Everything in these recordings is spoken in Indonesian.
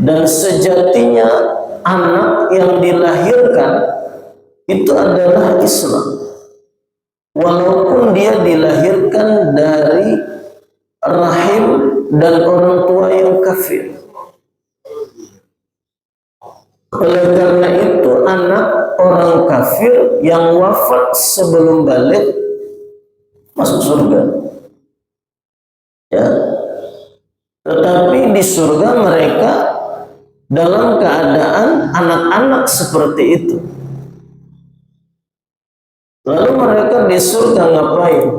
Dan sejatinya anak yang dilahirkan itu adalah Islam, walaupun dia dilahirkan dari rahim dan orang tua yang kafir. Oleh karena itu anak orang kafir yang wafat sebelum balik masuk surga, ya. Tetapi di surga mereka dalam keadaan anak-anak seperti itu. Lalu mereka di surga ngapain?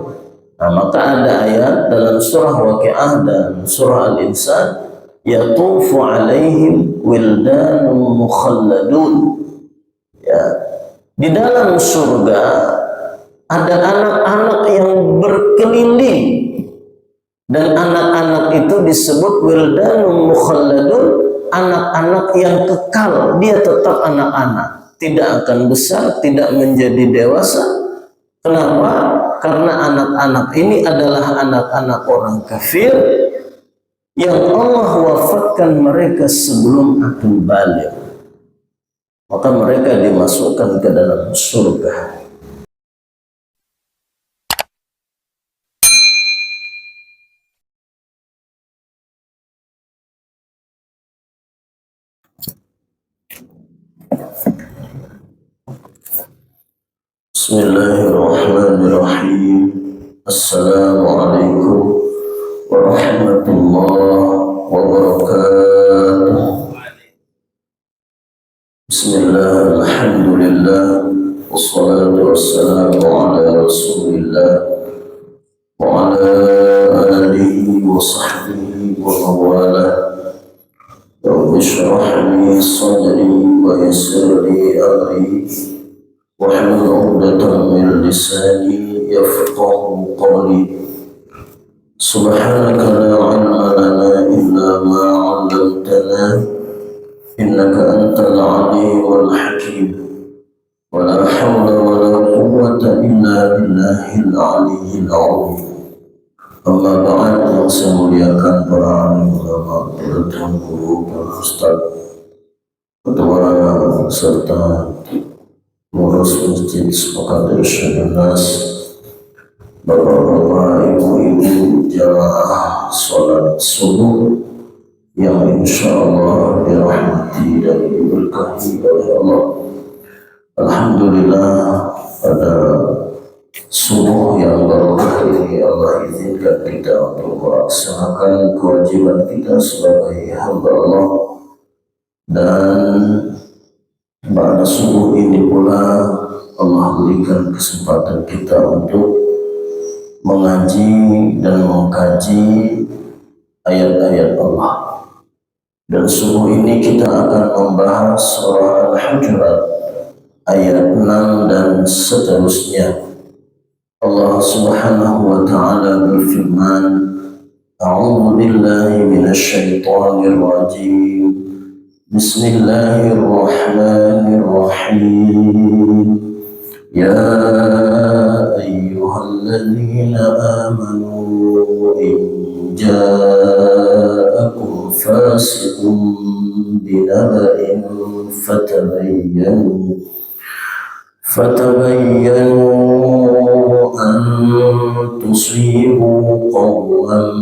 Nah, maka ada ayat dalam surah Waqiah dan surah Al-Insan, yatufu alaihim wildanun mukhalladun. Ya, di dalam surga ada anak-anak yang berkeliling, dan anak-anak itu disebut wildanun mukhalladun, anak-anak yang kekal, dia tetap anak-anak, tidak akan besar, tidak menjadi dewasa. Kenapa? Karena anak-anak ini adalah anak-anak orang kafir yang Allah wafatkan mereka sebelum akan balik, maka mereka dimasukkan ke dalam surga. Bismillahirrahmanirrahim. Assalamualaikum warahmatullahi wabarakatuh. Bismillah, alhamdulillah, wassalatu wassalamu ala rasulillah wa ala alihi wa sahbihi wa mawalah. Rabbi shrah li sadri wa yassir li amri wahlul 'uqdatam min lisani yafqahu qawli. Subhanaka la ilma lana illa ma 'allamtana innaka antal 'alimul hakim. Wa la hawla wa la quwwata illa billahil 'aliyyil 'azim. Amma ba'd, yang saya muliakan para ulama dan guru dan ustaz, ketua serta pengurus masjid Sepakat Irsyadun Nas, bapak-bapak, ibu-ibu jamaah sholat subuh yang insyaallah dirahmati dan diberkahi oleh Allah. Alhamdulillah, pada subuh yang barokah ini Allah izinkan kita untuk melaksanakan kewajiban kita sebagai hamba Allah. Dan pada subuh ini pula Allah berikan kesempatan kita untuk mengaji dan mengkaji ayat-ayat Allah. Dan subuh ini kita akan membahas surah Al-Hujurat ayat 6 dan seterusnya. Allah Subhanahu wa ta'ala berfirman, A'udzu billahi minasy syaithanir rajim. Bismillahirrahmanirrahim. Ya ayyuhalladzina amanu in ja'akum fasiqun binaba'in fatabayyanu an tusibu qawman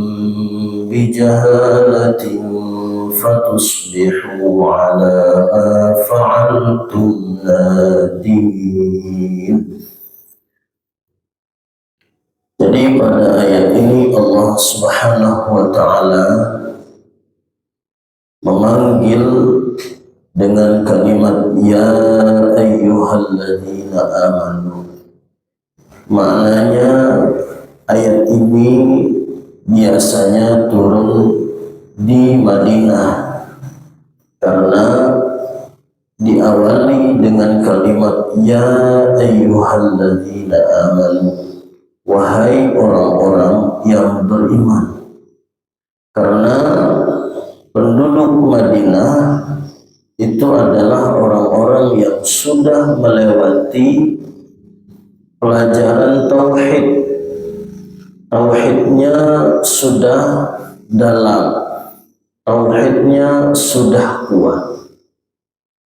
bijahalatin fatusbihu ala ma fa'altum nadimin. Jadi pada ayat ini Allah Subhanahu wa ta'ala memanggil dengan kalimat ya ayyuhalladzina amanu. Maknanya ayat ini biasanya turun di Madinah karena diawali dengan kalimat ya ayyuhalladzina amanu, wahai orang-orang yang beriman. Karena penduduk Madinah itu adalah orang-orang yang sudah melewati pelajaran tauhid. Tauhidnya sudah dalam, tauhidnya sudah kuat,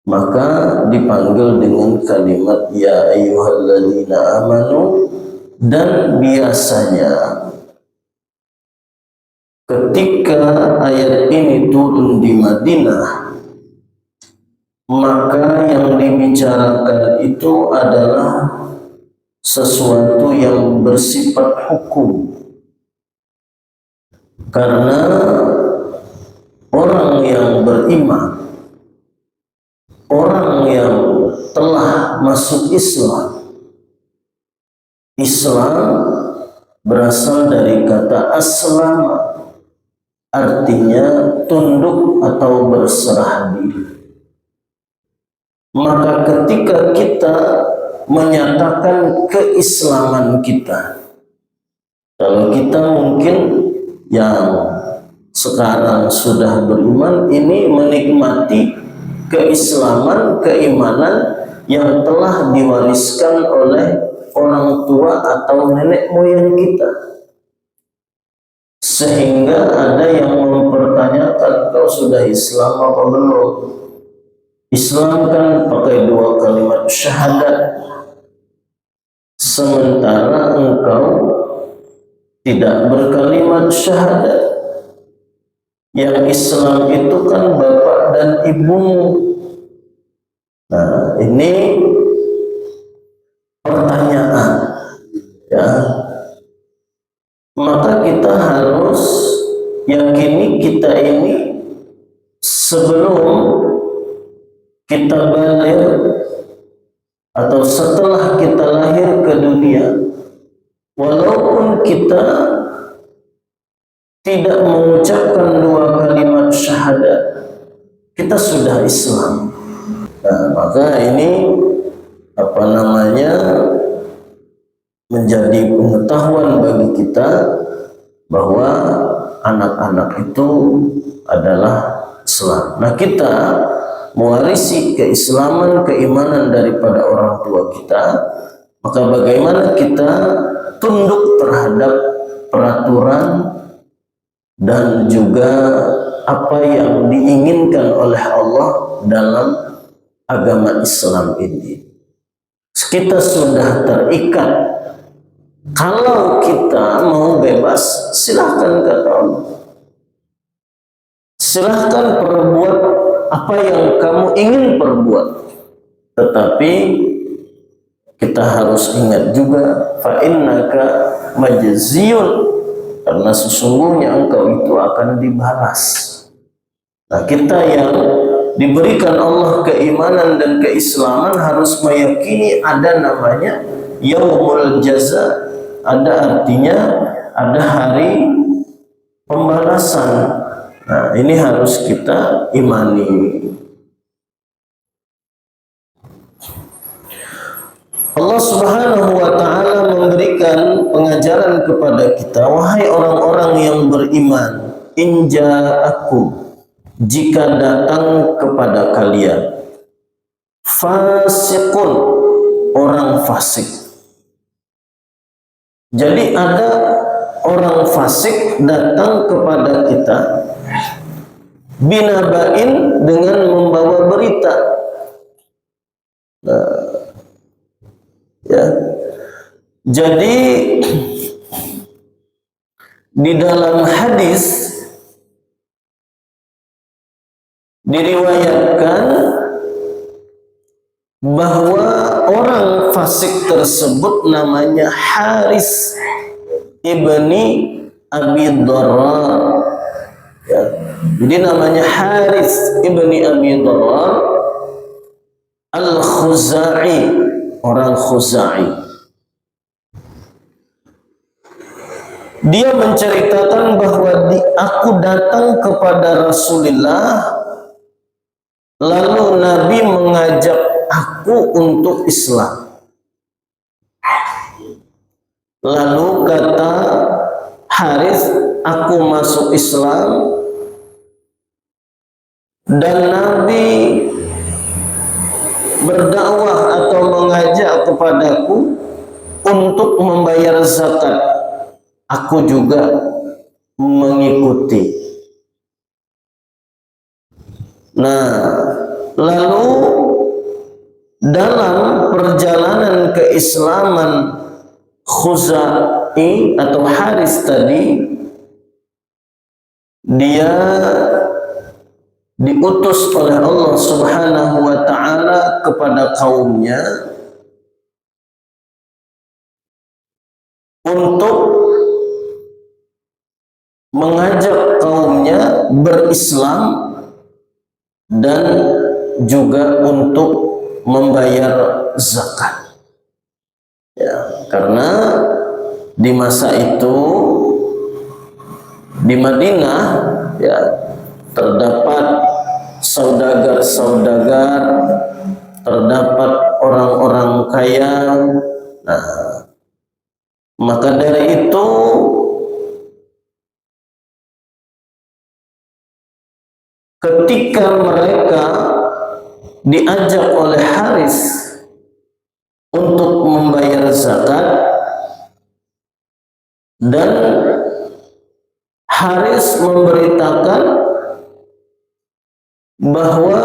maka dipanggil dengan kalimat ya ayyuhalladzina amanu. Dan biasanya ketika ayat ini turun di Madinah, maka yang dibicarakan itu adalah sesuatu yang bersifat hukum, karena orang yang beriman, orang yang telah masuk Islam berasal dari kata aslama, artinya tunduk atau berserah diri. Maka ketika kita menyatakan keislaman kita, kalau kita mungkin yang sekarang sudah beriman ini menikmati keislaman, keimanan yang telah diwariskan oleh orang tua atau nenek moyang kita, sehingga ada yang mempertanyakan, kau sudah Islam apa belum? Islam kan pakai 2 kalimat syahadat, sementara engkau tidak berkalimat syahadat. Yang Islam itu kan bapak dan ibumu. Nah, ini pertanyaan, ya. Maka kita harus yakini kita ini sebelum kita balik atau setelah kita lahir ke dunia, walaupun kita tidak mengucapkan 2 kalimat syahadat, kita sudah Islam. Nah, maka ini menjadi pengetahuan bagi kita bahwa anak-anak itu adalah Islam. Nah, kita mewarisi keislaman, keimanan daripada orang tua kita, maka bagaimana kita tunduk terhadap peraturan dan juga apa yang diinginkan oleh Allah dalam agama Islam ini. Kita sudah terikat. Kalau kita mau bebas, silahkan kata Allah. Silahkan perbuat apa yang kamu ingin perbuat. Tetapi kita harus ingat juga, fa innaka majziyun, karena sesungguhnya engkau itu akan dibalas. Nah, kita yang diberikan Allah keimanan dan keislaman harus meyakini ada namanya yaumul jaza, ada artinya ada hari pembalasan. Nah, ini harus kita imani. Allah Subhanahu wa ta'ala memberikan pengajaran kepada kita, wahai orang-orang yang beriman, in ja'akum, jika datang kepada kalian fasiqun, orang fasik. Jadi ada orang fasik datang kepada kita binabain, dengan membawa berita. Nah, ya. Jadi di dalam hadis diriwayatkan bahwa orang fasik tersebut namanya Haris ibni Abi Darrar. Ya. Jadi namanya Haris ibni Abi Darrar Al-Khuzai, orang Khuzai. Dia menceritakan bahwa aku datang kepada Rasulullah, lalu Nabi mengajak aku untuk Islam. Lalu kata Haris, aku masuk Islam dan Nabi berdakwah atau mengajak kepadaku untuk membayar zakat. Aku juga mengikuti. Nah, lalu dalam perjalanan keislaman Khuzai atau Haris tadi, dia diutus oleh Allah Subhanahu wa ta'ala kepada kaumnya untuk mengajak kaumnya berislam dan juga untuk membayar zakat. Ya, karena di masa itu di Madinah ya terdapat saudagar-saudagar, terdapat orang-orang kaya. Nah, maka dari itu ketika mereka diajak oleh Haris untuk membayar zakat, dan Haris memberitakan bahwa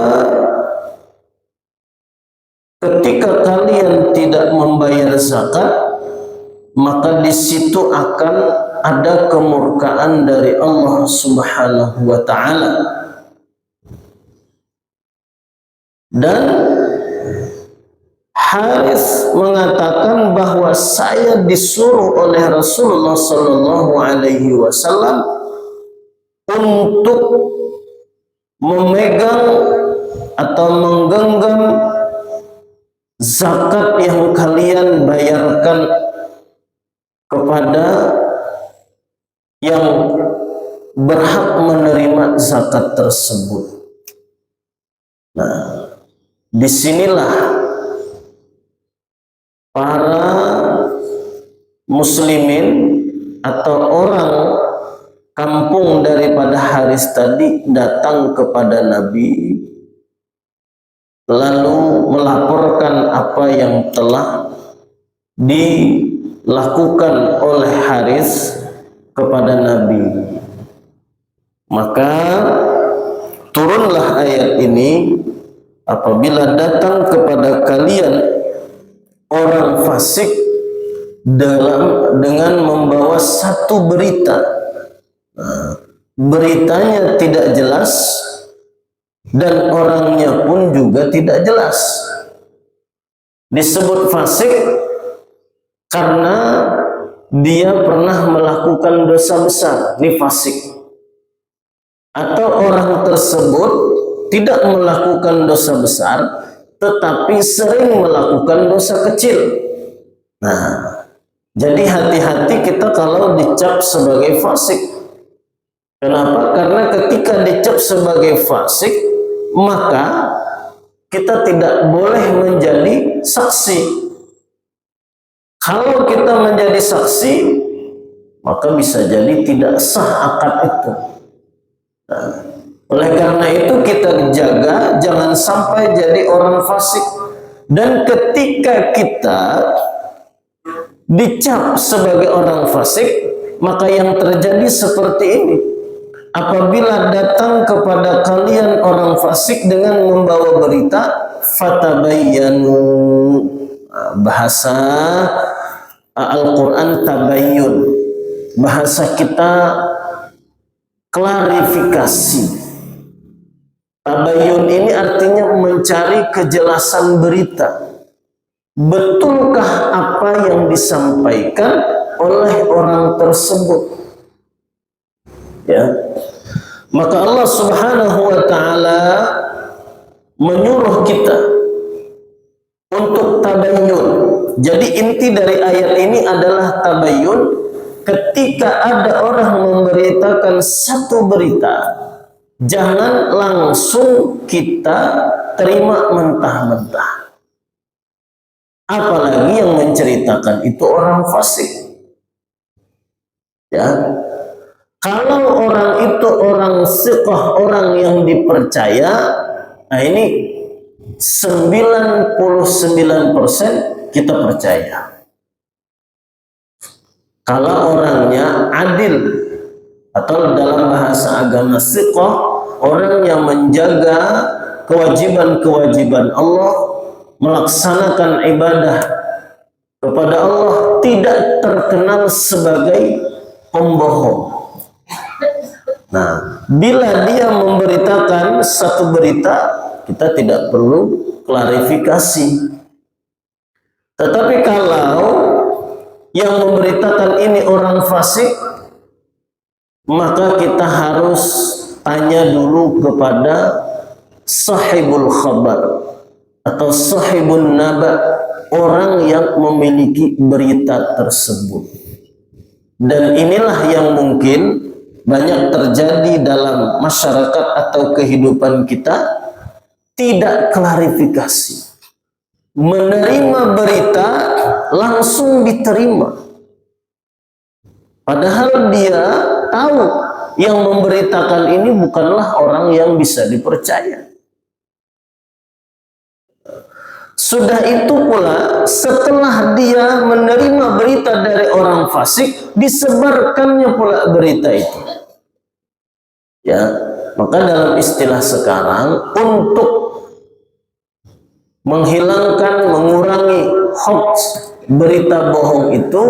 ketika kalian tidak membayar zakat, maka di situ akan ada kemurkaan dari Allah Subhanahu wa ta'ala. Dan Haris mengatakan bahwa saya disuruh oleh Rasulullah Sallallahu Alaihi Wasallam untuk memegang atau menggenggam zakat yang kalian bayarkan kepada yang berhak menerima zakat tersebut. Nah, disinilah para muslimin atau orang kampung daripada Haris tadi datang kepada Nabi, lalu melaporkan apa yang telah dilakukan oleh Haris kepada Nabi. Maka turunlah ayat ini, apabila datang kepada kalian orang fasik dengan membawa satu berita, beritanya tidak jelas dan orangnya pun juga tidak jelas. Disebut fasik karena dia pernah melakukan dosa besar, ini fasik. Atau orang tersebut tidak melakukan dosa besar, tetapi sering melakukan dosa kecil. Nah, jadi hati-hati kita kalau dicap sebagai fasik. Kenapa? Karena ketika dicap sebagai fasik, maka kita tidak boleh menjadi saksi. Kalau kita menjadi saksi, maka bisa jadi tidak sah akad itu. Nah, oleh karena itu kita jaga jangan sampai jadi orang fasik. Dan ketika kita dicap sebagai orang fasik, maka yang terjadi seperti ini. Apabila datang kepada kalian orang fasik dengan membawa berita, fatabayyanu, bahasa Al-Quran tabayyun, bahasa kita klarifikasi. Tabayyun ini artinya mencari kejelasan berita. Betulkah apa yang disampaikan oleh orang tersebut? Ya, maka Allah Subhanahu wa ta'ala menyuruh kita untuk tabayyun. Jadi inti dari ayat ini adalah tabayyun. Ketika ada orang memberitakan satu berita, jangan langsung kita terima mentah-mentah. Apalagi yang menceritakan itu orang fasik. Ya, kalau orang itu orang siqah, orang yang dipercaya, nah ini 99% kita percaya. Kalau orangnya adil, atau dalam bahasa agama siqah, orang yang menjaga kewajiban-kewajiban Allah, melaksanakan ibadah kepada Allah, tidak terkenal sebagai pembohong. Nah, bila dia memberitakan satu berita, kita tidak perlu klarifikasi. Tetapi kalau yang memberitakan ini orang fasik, maka kita harus tanya dulu kepada sahibul khabar atau sahibun naba, orang yang memiliki berita tersebut. Dan inilah yang mungkin banyak terjadi dalam masyarakat atau kehidupan kita, tidak klarifikasi. Menerima berita langsung diterima. Padahal dia tahu yang memberitakan ini bukanlah orang yang bisa dipercaya. Sudah itu pula, setelah dia menerima berita dari orang fasik, disebarkannya pula berita itu. Ya, maka dalam istilah sekarang, untuk menghilangkan, mengurangi hoax, berita bohong itu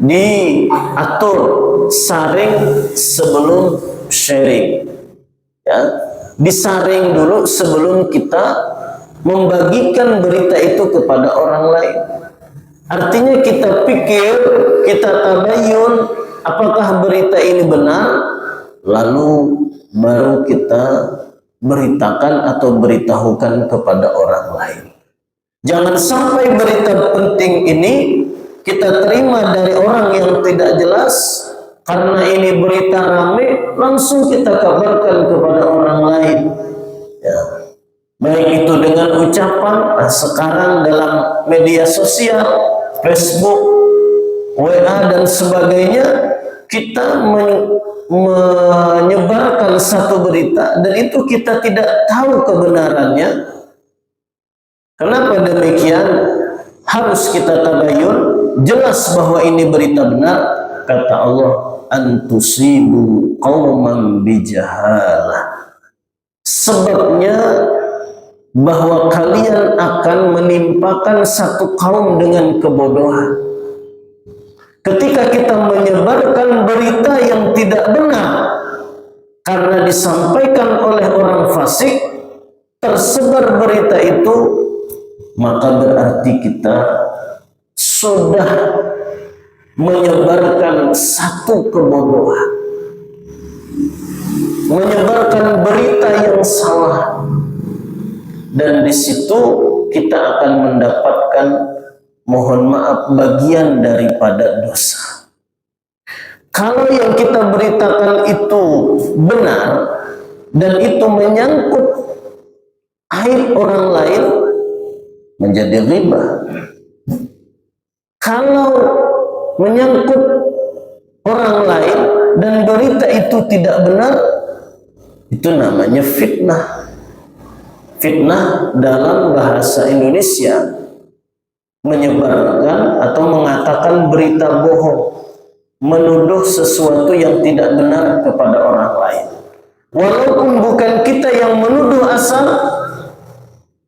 diatur saring sebelum sharing. Ya, disaring dulu sebelum kita membagikan berita itu kepada orang lain. Artinya kita pikir, kita tabayun apakah berita ini benar, lalu baru kita beritakan atau beritahukan kepada orang lain. Jangan sampai berita penting ini kita terima dari orang yang tidak jelas, karena ini berita rame, langsung kita kabarkan kepada orang lain. Ya. Baik itu dengan ucapan, sekarang dalam media sosial, Facebook, WA dan sebagainya, kita menyebarkan satu berita dan itu kita tidak tahu kebenarannya. Kenapa demikian? Harus kita tabayun, jelas bahwa ini berita benar. Kata Allah, antusibu qauman bijahalah. Sebabnya bahwa kalian akan menimpakan satu kaum dengan kebodohan. Ketika kita menyebarkan berita yang tidak benar karena disampaikan oleh orang fasik, tersebar berita itu, maka berarti kita sudah menyebarkan satu kebodohan, menyebarkan berita yang salah. Dan di situ kita akan mendapatkan, mohon maaf, bagian daripada dosa. Kalau yang kita beritakan itu benar dan itu menyangkut aib orang lain, menjadi riba. Kalau menyangkut orang lain dan berita itu tidak benar, itu namanya fitnah. Fitnah dalam bahasa Indonesia menyebarkan atau mengatakan berita bohong, menuduh sesuatu yang tidak benar kepada orang lain. Walaupun bukan kita yang menuduh asal,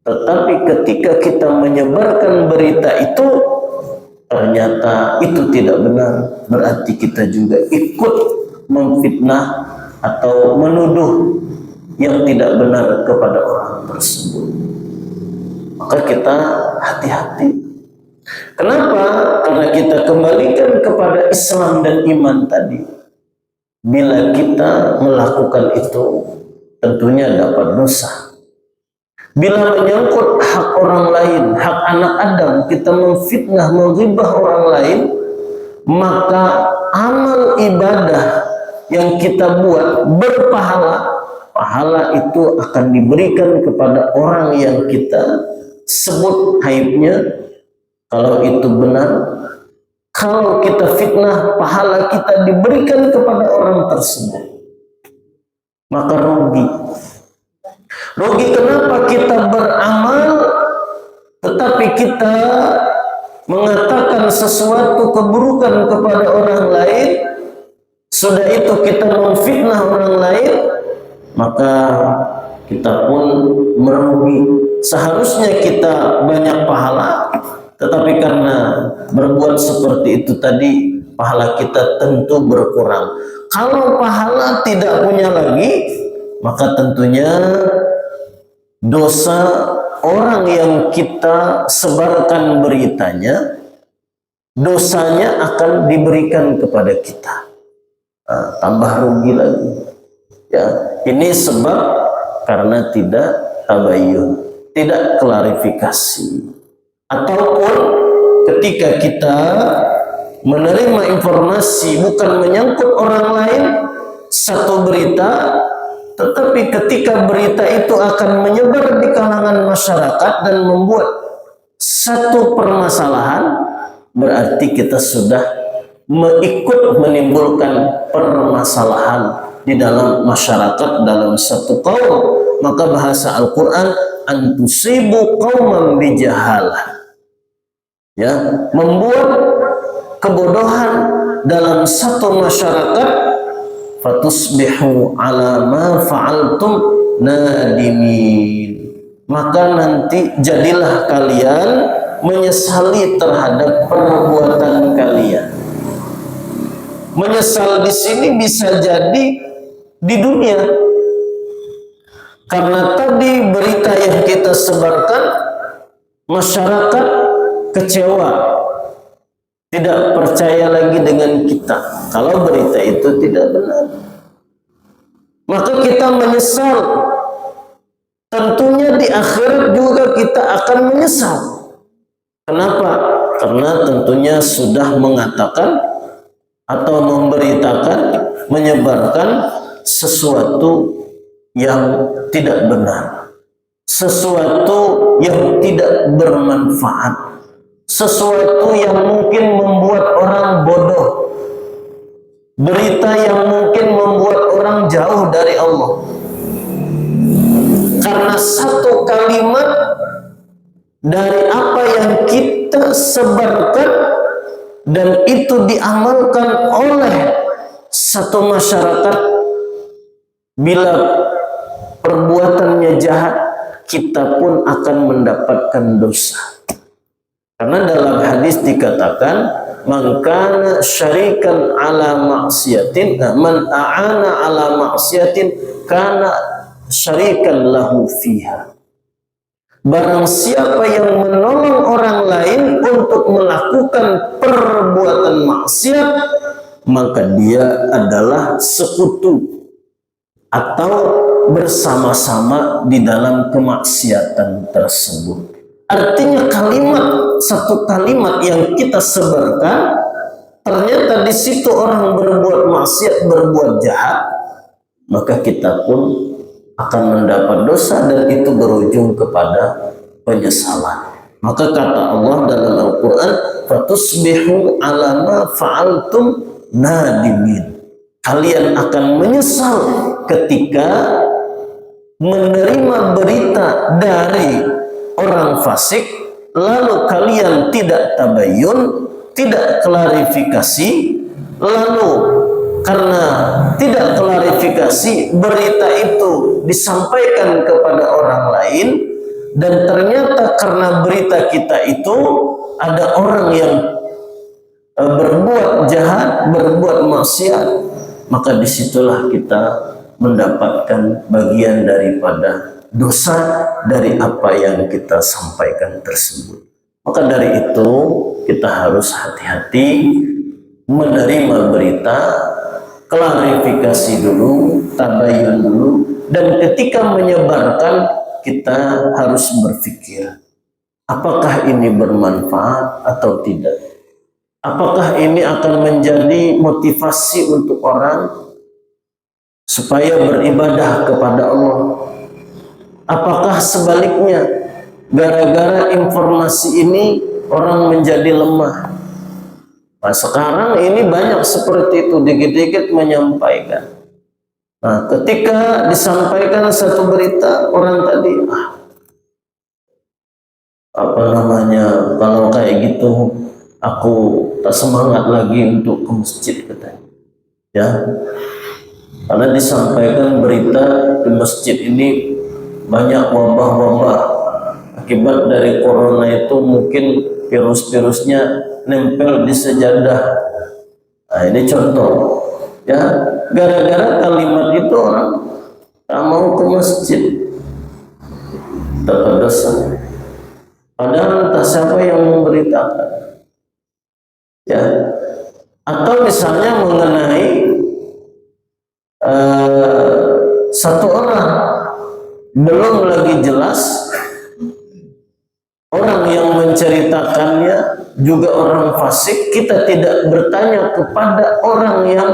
tetapi ketika kita menyebarkan berita itu, ternyata itu tidak benar, berarti kita juga ikut memfitnah atau menuduh yang tidak benar kepada orang tersebut. Maka kita hati-hati. Kenapa? Karena kita kembalikan kepada Islam dan iman tadi. Bila kita melakukan itu, tentunya dapat dosa. Bila menyangkut hak orang lain, hak anak Adam, kita memfitnah, menghibah orang lain, maka amal ibadah yang kita buat berpahala, pahala itu akan diberikan kepada orang yang kita sebut aibnya. Kalau itu benar, kalau kita fitnah, pahala kita diberikan kepada orang tersebut. Maka rugi. Rugi kenapa? Kita beramal tetapi kita mengatakan sesuatu keburukan kepada orang lain, sudah itu kita memfitnah orang lain, maka kita pun merugi. Seharusnya kita banyak pahala, tetapi karena berbuat seperti itu tadi, pahala kita tentu berkurang. Kalau pahala tidak punya lagi, maka tentunya dosa orang yang kita sebarkan beritanya, dosanya akan diberikan kepada kita. Tambah rugi lagi. Ya, ini sebab karena tidak tabayyun, tidak klarifikasi. Ataupun ketika kita menerima informasi bukan menyangkut orang lain, satu berita, tetapi ketika berita itu akan menyebar di kalangan masyarakat dan membuat satu permasalahan, berarti kita sudah ikut menimbulkan permasalahan di dalam masyarakat, dalam satu kaum. Maka bahasa Al-Quran, antusibu qauman bijahalah, ya, membuat kebodohan dalam satu masyarakat, fatusbihu ala ma fa'altum nadimin, maka nanti jadilah kalian menyesali terhadap perbuatan kalian. Menyesal di sini bisa jadi di dunia, karena tadi berita yang kita sebarkan, masyarakat kecewa, tidak percaya lagi dengan kita kalau berita itu tidak benar, maka kita menyesal. Tentunya di akhirat juga kita akan menyesal. Kenapa? Karena tentunya sudah mengatakan atau memberitakan, menyebarkan sesuatu yang tidak benar, sesuatu yang tidak bermanfaat, sesuatu yang mungkin membuat orang bodoh, berita yang mungkin membuat orang jauh dari Allah. Karena satu kalimat dari apa yang kita sebarkan dan itu diamalkan oleh satu masyarakat, bila perbuatannya jahat, kita pun akan mendapatkan dosa. Karena dalam hadis dikatakan, man kana syarikan ala maksiatin, man a'ana ala maksiatin kana syarikan lahu fiha. Barang siapa yang menolong orang lain untuk melakukan perbuatan maksiat, maka dia adalah sekutu atau bersama-sama di dalam kemaksiatan tersebut. Artinya satu kalimat yang kita sebarkan, ternyata di situ orang berbuat maksiat, berbuat jahat, maka kita pun akan mendapat dosa dan itu berujung kepada penyesalan. Maka kata Allah dalam Al-Quran, fatusbihu ala ma fa'altum nadimin. Kalian akan menyesal ketika menerima berita dari orang fasik, lalu kalian tidak tabayyun, tidak klarifikasi, lalu karena tidak klarifikasi, berita itu disampaikan kepada orang lain, dan ternyata karena berita kita itu ada orang yang berbuat jahat, berbuat maksiat, maka disitulah kita mendapatkan bagian daripada dosa dari apa yang kita sampaikan tersebut. Maka dari itu kita harus hati-hati menerima berita, klarifikasi dulu, tabayyun dulu, dan ketika menyebarkan kita harus berpikir, apakah ini bermanfaat atau tidak? Apakah ini akan menjadi motivasi untuk orang supaya beribadah kepada Allah? Apakah sebaliknya, gara-gara informasi ini orang menjadi lemah? Nah, sekarang ini banyak seperti itu, dikit-dikit menyampaikan. Nah, ketika disampaikan satu berita, orang tadi, kalau kayak gitu, aku tak semangat lagi untuk ke masjid, katanya. Ya, Karena disampaikan berita di masjid ini banyak wabah-wabah akibat dari corona itu, mungkin virus-virusnya nempel di sejadah. Nah, ini contoh ya, gara-gara kalimat itu orang tak mau ke masjid, terdosa. Padahal entah siapa yang memberitakan ya. Atau misalnya mengenai satu orang, belum lagi jelas orang yang menceritakannya juga orang fasik, kita tidak bertanya kepada orang yang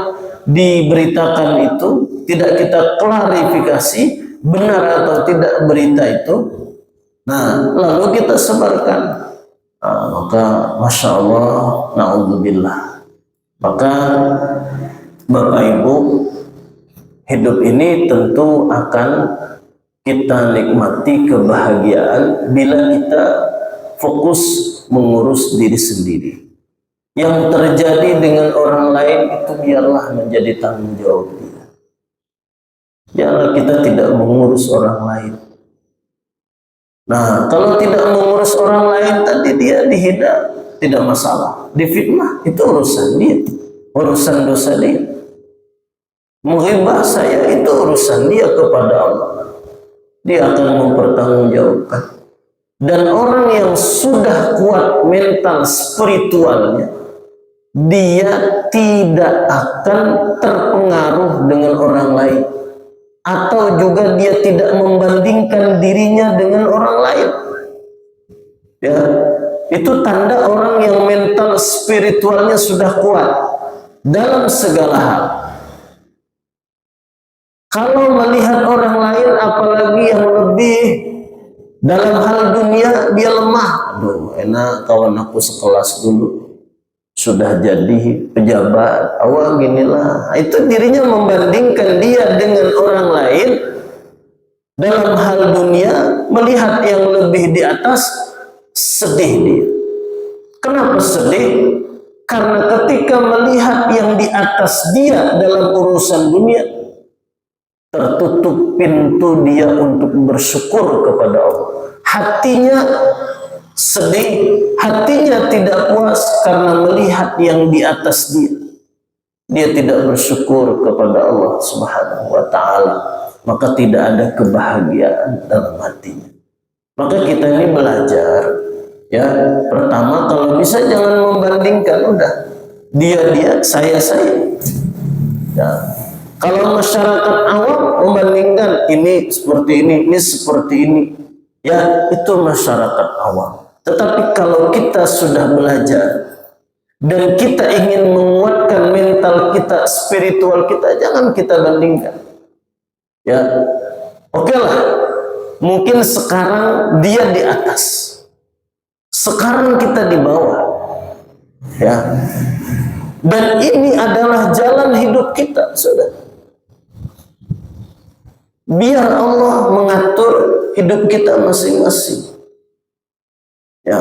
diberitakan itu, tidak kita klarifikasi benar atau tidak berita itu. Nah, lalu kita sebarkan. Nah, maka Masya Allah, na'udzubillah. Maka Bapak Ibu, hidup ini tentu akan kita nikmati kebahagiaan bila kita fokus mengurus diri sendiri. Yang terjadi dengan orang lain itu biarlah menjadi tanggung jawab dia. Biarlah kita tidak mengurus orang lain. Nah, kalau tidak mengurus orang lain, tadi dia dihina, tidak masalah. Difitnah, itu urusan dia, urusan dosa dia. Menghibah saya, itu urusan dia kepada Allah. Dia akan mempertanggungjawabkan. Dan orang yang sudah kuat mental spiritualnya, dia tidak akan terpengaruh dengan orang lain, atau juga dia tidak membandingkan dirinya dengan orang lain. Ya, itu tanda orang yang mental spiritualnya sudah kuat dalam segala hal. Kalau melihat orang lain, apalagi yang lebih dalam hal dunia, dia lemah. Aduh, enak kawan aku sekelas dulu sudah jadi pejabat, awal ginilah. Itu dirinya membandingkan dia dengan orang lain dalam hal dunia, melihat yang lebih di atas, sedih dia. Kenapa sedih? Karena ketika melihat yang di atas dia dalam urusan dunia, tertutup pintu dia untuk bersyukur kepada Allah. Hatinya sedih, hatinya tidak puas karena melihat yang di atas dia. Dia tidak bersyukur kepada Allah Subhanahu wa ta'ala, maka tidak ada kebahagiaan dalam hatinya. Maka kita ini belajar ya, pertama kalau bisa jangan membandingkan, udah dia saya ya. Kalau masyarakat awam membandingkan ini seperti ini seperti ini, ya itu masyarakat awam. Tetapi kalau kita sudah belajar dan kita ingin menguatkan mental kita, spiritual kita, jangan kita bandingkan. Ya, oke lah. Mungkin sekarang dia di atas, sekarang kita di bawah. Ya. Dan ini adalah jalan hidup kita, saudara. Biar Allah mengatur hidup kita masing-masing. Ya,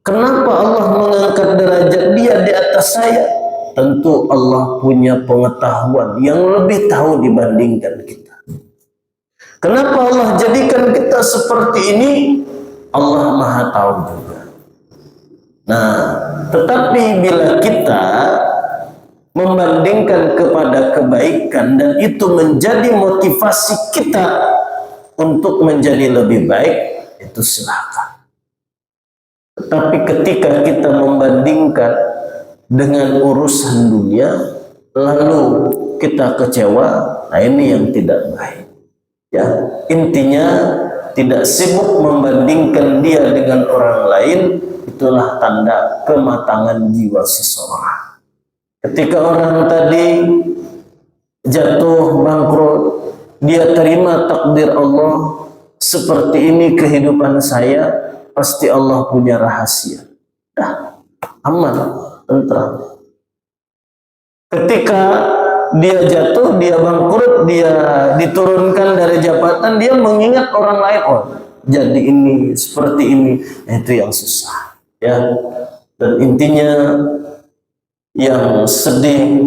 kenapa Allah mengangkat derajat dia di atas saya? Tentu Allah punya pengetahuan yang lebih tahu dibandingkan kita. Kenapa Allah jadikan kita seperti ini? Allah Maha tahu juga. Nah, tetapi bila kita membandingkan kepada kebaikan dan itu menjadi motivasi kita untuk menjadi lebih baik, itu silakan. Tetapi ketika kita membandingkan dengan urusan dunia lalu kita kecewa, nah ini yang tidak baik. Ya, intinya tidak sibuk membandingkan dia dengan orang lain, itulah tanda kematangan jiwa seseorang. Ketika orang tadi jatuh bangkrut, dia terima takdir Allah, seperti ini kehidupan saya, pasti Allah punya rahasia. Dah, aman, tentram. Ketika dia jatuh, dia bangkrut, dia diturunkan dari jabatan, dia mengingat orang lain, oh jadi ini, seperti ini, itu yang susah. Ya, dan intinya yang sedih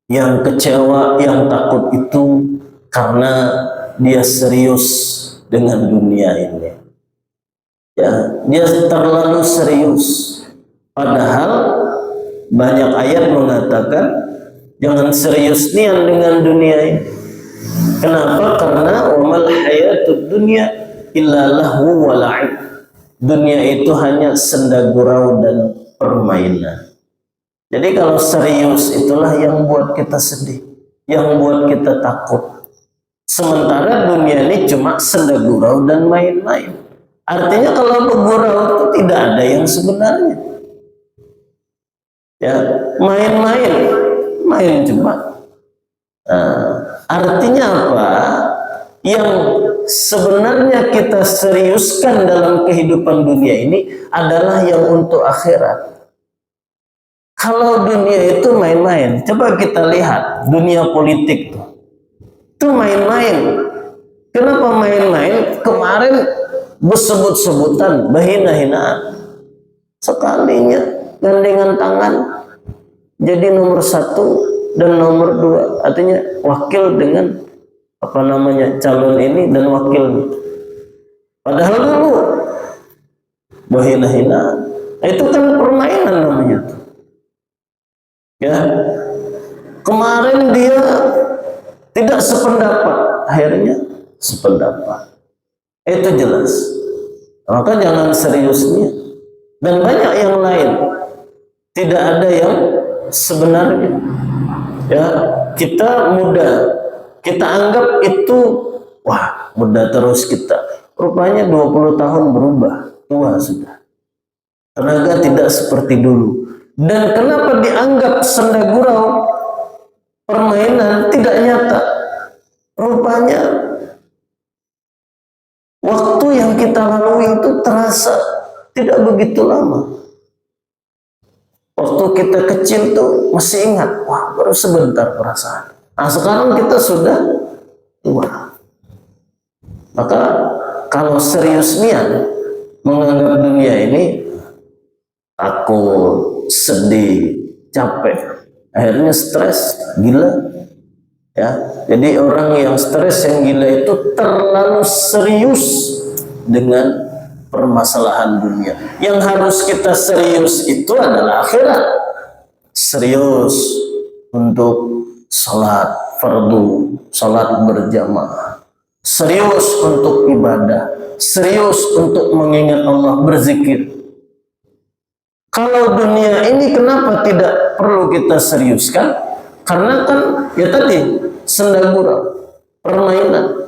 Yang kecewa, yang takut itu karena dia serius dengan dunia ini. Ya, dia terlalu serius. Padahal banyak ayat mengatakan jangan serius nian dengan dunia ini. Kenapa? Karena wamal hayatud dunya illa lahu wa la'ib. Dunia itu hanya senda gurau dan permainan. Jadi kalau serius itulah yang buat kita sedih, yang buat kita takut. Sementara dunia ini cuma senda gurau dan main-main. Artinya kalau bergurau itu tidak ada yang sebenarnya. Ya, main-main, main cuma. Artinya apa? Yang sebenarnya kita seriuskan dalam kehidupan dunia ini adalah yang untuk akhirat. Kalau dunia itu main-main, coba kita lihat dunia politik itu main-main. Kenapa main-main? Kemarin bersebut-sebutan, bahina-hinaan. Sekalinya gandengan tangan jadi nomor 1 dan nomor 2, artinya wakil dengan calon ini dan wakil. Padahal dulu bahina-hinaan, itu kan permainan namanya tuh. Ya, kemarin dia tidak sependapat, akhirnya sependapat. Itu jelas. Maka jangan seriusnya. Dan banyak yang lain. Tidak ada yang sebenarnya. Ya, kita muda. Kita anggap itu wah, muda terus kita. Rupanya 20 tahun berubah, tua sudah. Tenaga tidak seperti dulu. Dan kenapa dianggap senda gurau, permainan tidak nyata? Rupanya waktu yang kita lalui itu terasa tidak begitu lama. Waktu kita kecil tuh masih ingat, wah baru sebentar perasaan. Nah sekarang kita sudah tua. Maka kalau serius niat menganggap dunia ini takut, sedih, capek, akhirnya stres, gila. Ya, jadi orang yang stres, yang gila itu terlalu serius dengan permasalahan dunia. Yang harus kita serius itu adalah akhirat. Serius untuk salat fardu, salat berjamaah. Serius untuk ibadah, serius untuk mengingat Allah, berzikir. Kalau dunia ini kenapa tidak perlu kita seriuskan? Karena kan ya tadi senda gurau, permainan.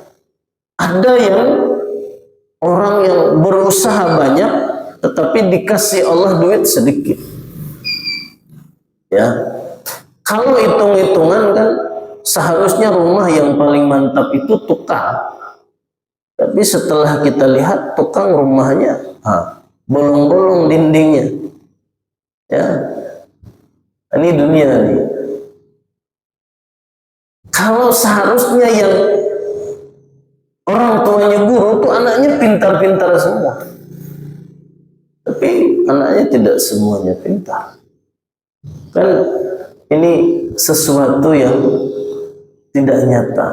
Ada yang orang yang berusaha banyak tetapi dikasih Allah duit sedikit. Ya. Kalau hitung-hitungan kan seharusnya rumah yang paling mantap itu tukang. Tapi setelah kita lihat tukang rumahnya bolong-bolong dindingnya. Ya, ini dunia nih. Kalau seharusnya yang orang tuanya guru tuh anaknya pintar-pintar semua, tapi anaknya tidak semuanya pintar. Kan ini sesuatu yang tidak nyata,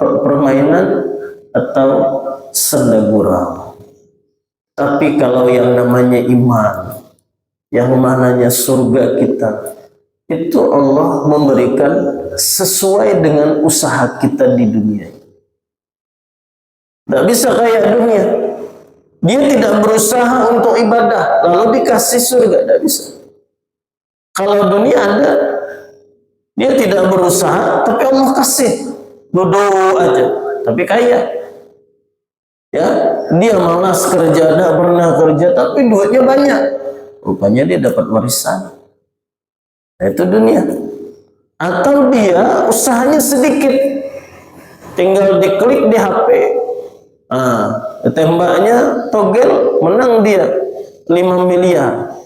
permainan atau senda gurau. Tapi kalau yang namanya iman, yang mananya surga kita, itu Allah memberikan sesuai dengan usaha kita di dunia. Tidak bisa kayak dunia. Dia tidak berusaha untuk ibadah, lalu dikasih surga, tidak bisa. Kalau dunia ada, dia tidak berusaha, tapi Allah kasih, duduk aja, tapi kaya. Ya, dia malas kerja, tidak pernah kerja, tapi duitnya banyak. Rupanya dia dapat warisan. Nah, itu dunia. Atau dia usahanya sedikit, tinggal diklik di HP, tembaknya togel, menang dia 5 miliar.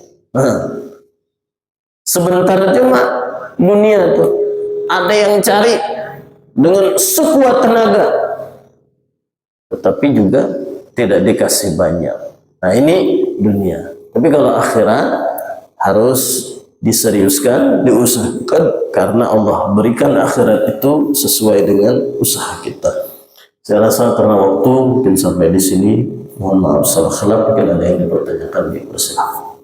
Sebentar cuma dunia tuh ada yang cari dengan sekuat tenaga, tetapi juga tidak dikasih banyak. Nah ini dunia. Tapi kalau akhirat harus diseriuskan, diusahakan, karena Allah berikan akhirat itu sesuai dengan usaha kita. Saya rasa karena waktu mungkin sampai di sini. Mohon maaf salah khilaf, mungkin ada yang dipertanyakan di persilakan.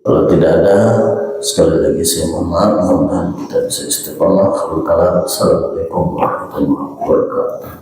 Kalau tidak ada, sekali lagi saya mohon maaf, mudah-mudahan kita bisa istiqomah. Assalamualaikum warahmatullahi wabarakatuh.